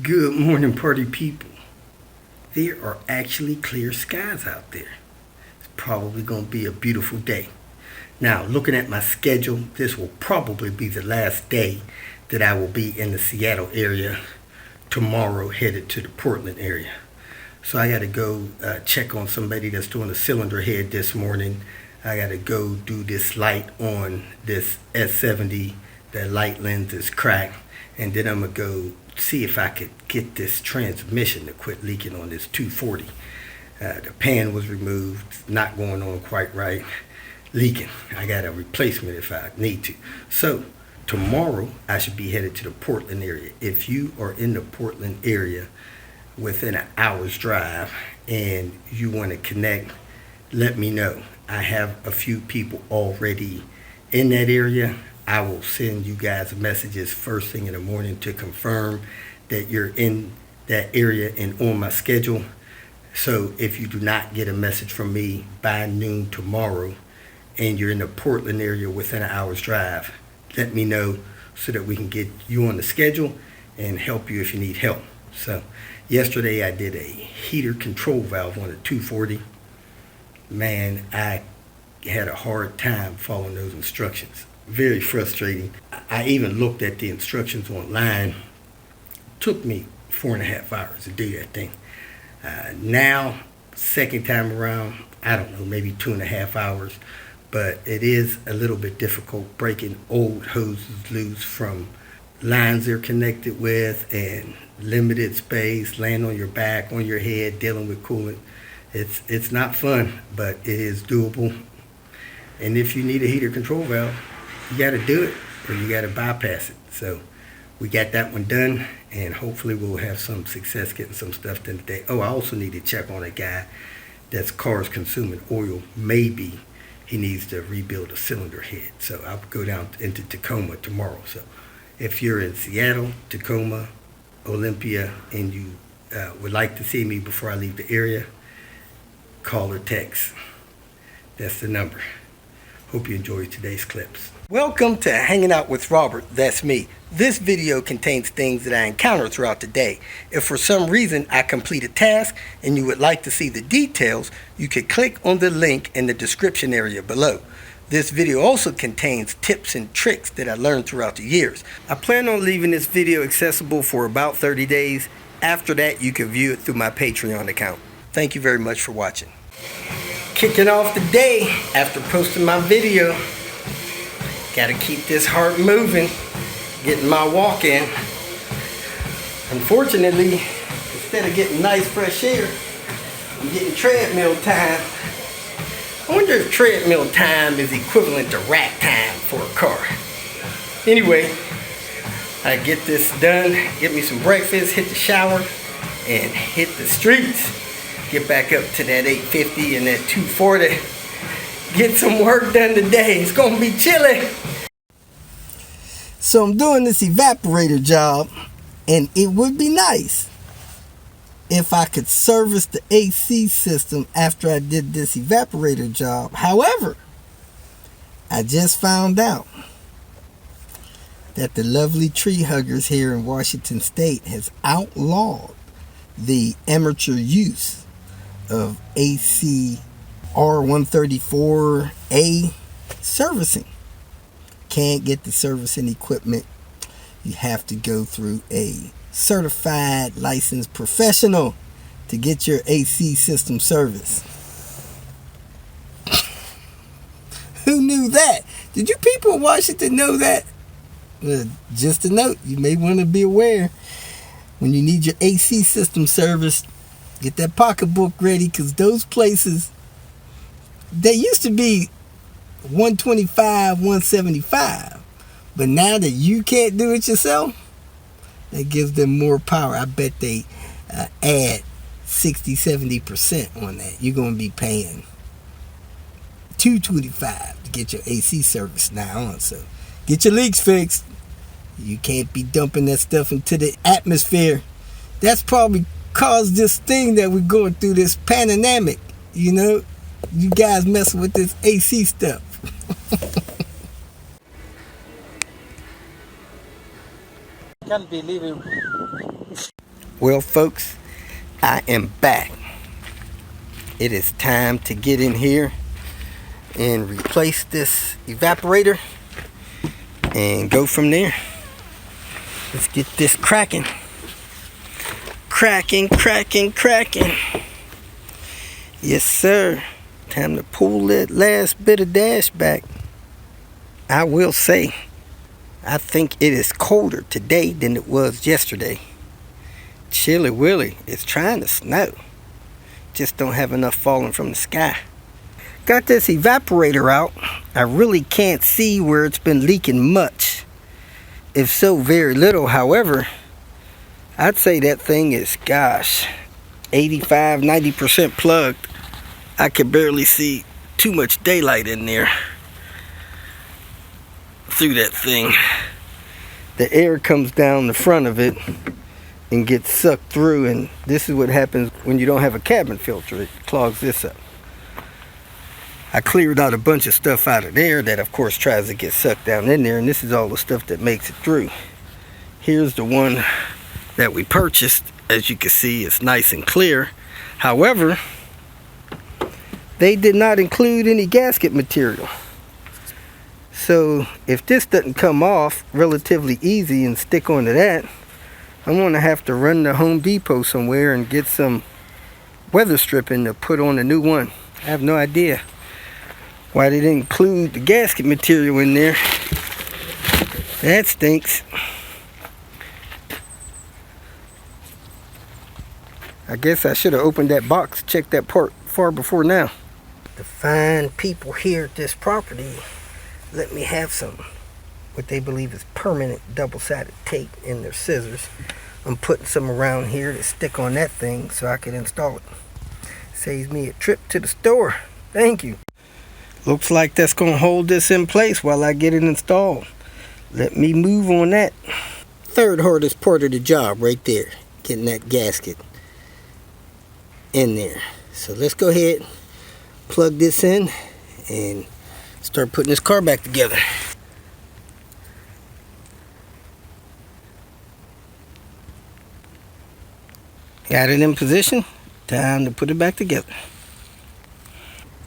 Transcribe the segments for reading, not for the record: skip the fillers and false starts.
Good morning, party people. There are actually clear skies out there. It's probably going to be a beautiful day. Now, looking at my schedule, this will probably be the last day that I will be in the Seattle area. Tomorrow, headed to the Portland area. So I got to go check on somebody that's doing a cylinder head this morning. I got to go do this light on this S70. The light lens is cracked. And then I'm going to go see if I could get this transmission to quit leaking on this 240. The pan was removed, not going on quite right, leaking. I got a replacement if I need to. So tomorrow I should be headed to the Portland area. If you are in the Portland area within an hour's drive and you want to connect, let me know. I have a few people already in that area. I will send you guys messages first thing in the morning to confirm that you're in that area and on my schedule. So if you do not get a message from me by noon tomorrow and you're in the Portland area within an hour's drive, let me know so that we can get you on the schedule and help you if you need help. So yesterday I did a heater control valve on a 240. Man, I had a hard time following those instructions. Very frustrating. I even looked at the instructions online. Took me 4.5 hours to do that thing. Now, second time around, I don't know, maybe 2.5 hours. But it is a little bit difficult breaking old hoses loose from lines they're connected with and limited space, laying on your back, on your head, dealing with coolant. It's not fun, but it is doable. And if you need a heater control valve, you got to do it or you got to bypass it. So we got that one done, and hopefully we'll have some success getting some stuff done today. Oh, I also need to check on a guy that's car's consuming oil. Maybe he needs to rebuild a cylinder head. So I'll go down into Tacoma tomorrow. So if you're in Seattle, Tacoma, Olympia, and you would like to see me before I leave the area, call or text. That's the number. Hope you enjoyed today's clips. Welcome to Hanging Out with Robert, that's me. This video contains things that I encountered throughout the day. If for some reason I complete a task and you would like to see the details, you could click on the link in the description area below. This video also contains tips and tricks that I learned throughout the years. I plan on leaving this video accessible for about 30 days. After that, you can view it through my Patreon account. Thank you very much for watching. Kicking off the day after posting my video. Gotta keep this heart moving, getting my walk in. Unfortunately, instead of getting nice fresh air, I'm getting treadmill time. I wonder if treadmill time is equivalent to rack time for a car. Anyway, I get this done, get me some breakfast, hit the shower, and hit the streets. Get back up to that 850 and that 240. Get some work done today. It's gonna be chilly. So I'm doing this evaporator job, and it would be nice if I could service the AC system after I did this evaporator job. However, I just found out that the lovely tree huggers here in Washington State has outlawed the amateur use of AC R134A servicing. Can't get the servicing equipment. You have to go through a certified licensed professional to get your AC system service. Who knew that? Did you people in Washington know that? Just a note, you may want to be aware when you need your AC system serviced. Get that pocketbook ready, because those places, they used to be $125, $175. But now that you can't do it yourself, that gives them more power. I bet they add 60-70% on that. You're going to be paying $225 to get your AC service now on. So get your leaks fixed. You can't be dumping that stuff into the atmosphere. That's probably caused this thing that we're going through, this pandemic. You know, you guys messing with this AC stuff. Can't believe it. Well, folks, I am back. It is time to get in here and replace this evaporator and go from there. Let's get this cracking. Cracking. Yes, sir. Time to pull that last bit of dash back. I will say, I think it is colder today than it was yesterday. Chilly Willy, it's trying to snow. Just don't have enough falling from the sky. Got this evaporator out. I really can't see where it's been leaking much. If so, very little. However, I'd say that thing is, 85-90% plugged. I can barely see too much daylight in there through that thing. The air comes down the front of it and gets sucked through, and this is what happens when you don't have a cabin filter. It clogs this up. I cleared out a bunch of stuff out of there that of course tries to get sucked down in there, and this is all the stuff that makes it through. Here's the one that we purchased. As you can see, it's nice and clear. However, they did not include any gasket material. So if this doesn't come off relatively easy and stick onto that, I'm going to have to run to Home Depot somewhere and get some weather stripping to put on a new one. I have no idea why they didn't include the gasket material in there. That stinks. I guess I should have opened that box, checked that part far before now. The fine people here at this property let me have some, what they believe is permanent double-sided tape in their scissors. I'm putting some around here to stick on that thing so I can install it. Saves me a trip to the store. Thank you. Looks like that's going to hold this in place while I get it installed. Let me move on that. Third hardest part of the job right there, getting that gasket in there. So let's go ahead, plug this in, and start putting this car back together. Got it in position. Time to put it back together.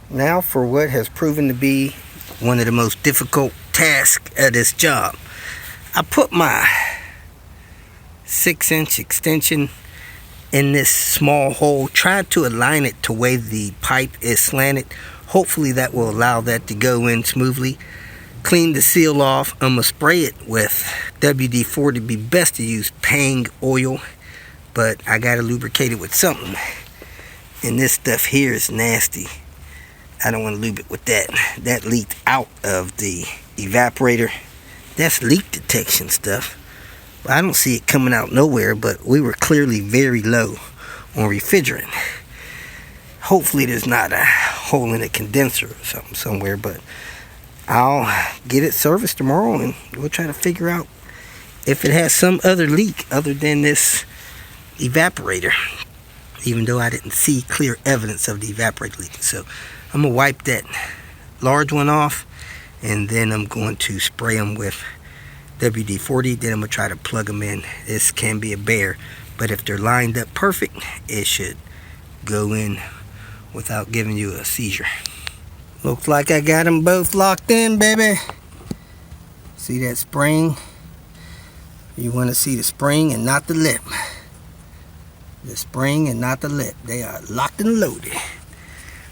Now for what has proven to be one of the most difficult tasks of this job. I put my 6-inch extension in this small hole. Tried to align it to where the pipe is slanted. Hopefully that will allow that to go in smoothly. Clean the seal off. I'm going to spray it with WD-40. It'd be best to use Pang oil, but I got to lubricate it with something. And this stuff here is nasty. I don't want to lube it with that. That leaked out of the evaporator. That's leak detection stuff. I don't see it coming out nowhere, but we were clearly very low on refrigerant. Hopefully there's not a hole in a condenser or something somewhere, but I'll get it serviced tomorrow and we'll try to figure out if it has some other leak other than this evaporator, even though I didn't see clear evidence of the evaporator leaking. So I'm going to wipe that large one off, and then I'm going to spray them with WD-40. Then I'm going to try to plug them in. This can be a bear, but if they're lined up perfect, it should go in without giving you a seizure. Looks like I got them both locked in, baby. See that spring? You want to see the spring and not the lip. The spring and not the lip. They are locked and loaded.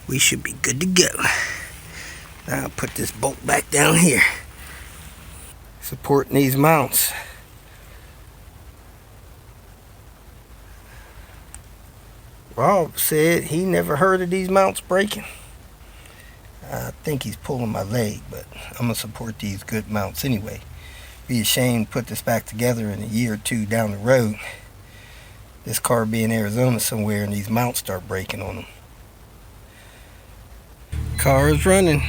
We should be good to go. Now I'll put this bolt back down here. Supporting these mounts. Rob said he never heard of these mounts breaking. I think he's pulling my leg, but I'm going to support these good mounts anyway. Be ashamed to put this back together in a year or two down the road. This car be in Arizona somewhere and these mounts start breaking on them. Car is running.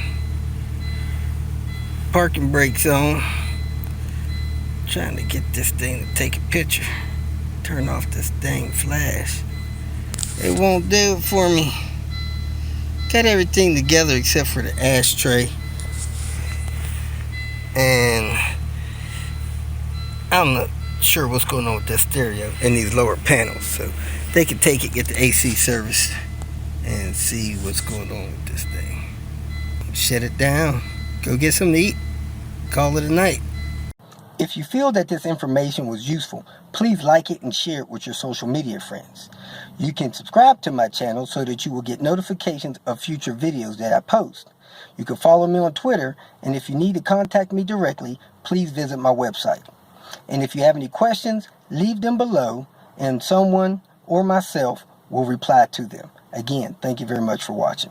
Parking brakes on. Trying to get this thing to take a picture. Turn off this dang flash. It won't do it for me. Got everything together except for the ashtray. And I'm sure what's going on with that stereo and these lower panels, so they can take it, get the AC serviced, and see what's going on with this thing. Shut it down, go get something to eat, call it a night. If you feel that this information was useful, please like it and share it with your social media friends. You can subscribe to my channel so that you will get notifications of future videos that I post. You can follow me on Twitter, and if you need to contact me directly, please visit my website. And if you have any questions, leave them below, and someone or myself will reply to them. Again, thank you very much for watching.